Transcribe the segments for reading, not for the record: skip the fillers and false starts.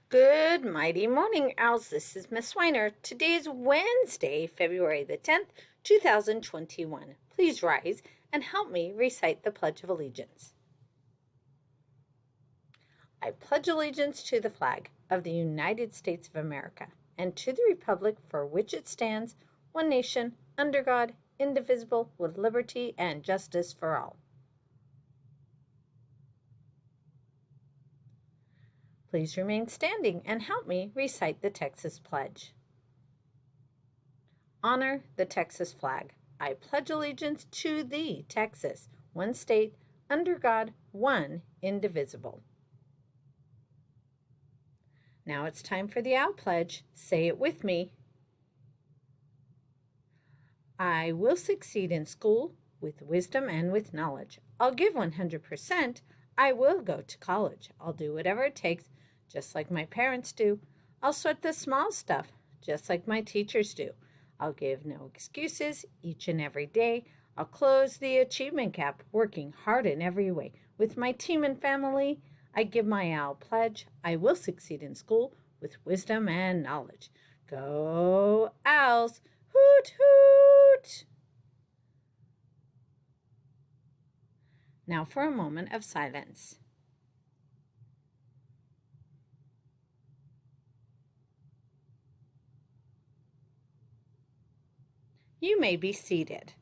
Good mighty morning, owls. This is Miss Weiner. Today is Wednesday, February the 10th, 2021. Please rise and help me recite the Pledge of Allegiance. I pledge allegiance to the flag of the United States of America and to the republic for which it stands, one nation, under God, indivisible, with liberty and justice for all. Please remain standing and help me recite the Texas Pledge. Honor the Texas flag. I pledge allegiance to thee, Texas, one state, under God, one, indivisible. Now it's time for the Owl Pledge. Say it with me. I will succeed in school with wisdom and with knowledge. I'll give 100%. I will go to college. I'll do whatever it takes, just like my parents do. I'll sort the small stuff, just like my teachers do. I'll give no excuses each and every day. I'll close the achievement gap, working hard in every way. With my team and family, I give my Owl Pledge. I will succeed in school with wisdom and knowledge. Go Owls! Hoot, hoot! Now for a moment of silence. You may be seated.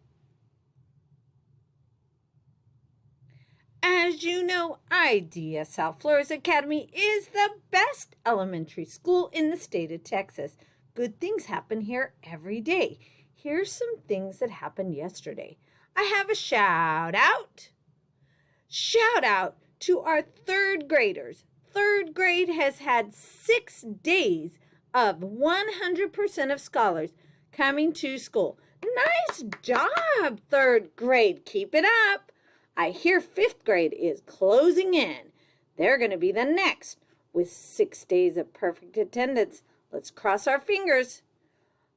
As you know, IDSL Flores Academy is the best elementary school in the state of Texas. Good things happen here every day. Here's some things that happened yesterday. I have a shout out. Shout out to our third graders. Third grade has had 6 days of 100% of scholars coming to school. Nice job, third grade. Keep it up. I hear fifth grade is closing in. They're going to be the next with 6 days of perfect attendance. Let's cross our fingers.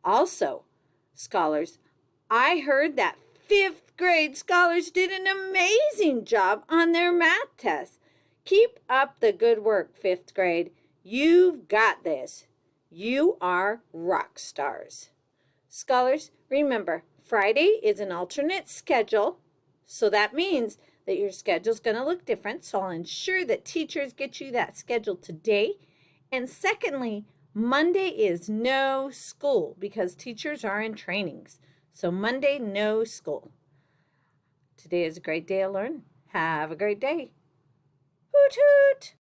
Also, scholars, I heard that fifth grade scholars did an amazing job on their math test. Keep up the good work, fifth grade. You've got this. You are rock stars. Scholars, remember, Friday is an alternate schedule, so that means that your schedule is going to look different. So I'll ensure that teachers get you that schedule today. And secondly, Monday is no school because teachers are in trainings. So Monday, no school. Today is a great day to learn. Have a great day. Hoot, hoot!